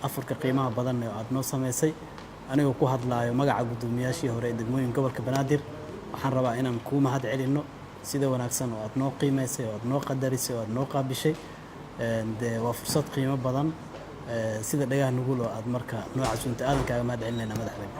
afurka qiimaha badan ee aad noo samaysay anigoo ku hadlaayo magaca guddoomiyaashii hore ee degmooyinka gobolka Banaadir waxaan rabaa inaan kuu mahad celinno sida wanaagsan oo aad noo qiimaysay oo aad noo qadarisay oo aad noo qaabishay dee waa fursad qiimo badan sida dhagaha nugul oo aad marka noo casuunta aadan kaaga mahad celinayna madaxweyne.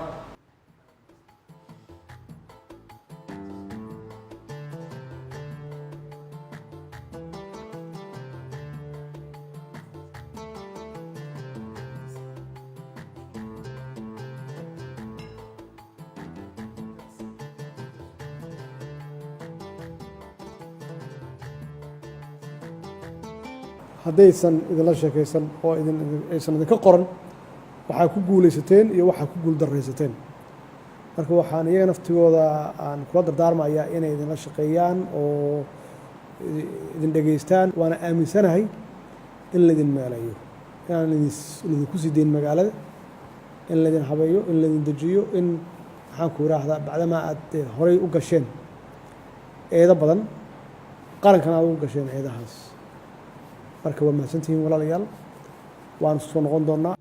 haddaysan idinla sheekaysan oo aysan idinka qoran waxaa ku guulaysateen iyo waxaa ku guuldarraysateen marka waxaan iyaga naftigooda aan kula dardaarmayaa inay idinla shaqeeyaan oo idin dhegaystaan waana aaminsanahay in laydin meeleeyo inaan idinku sii dayn magaalada in laydin habeeyo in laydin dejiyo in maxaan ku idhaahdaa bacdamaa aad horay u gasheen eedo badan qarankana aad u gasheen eedahaas marka waa mahadsantihiin walaalayaal waan soo noqon doonaa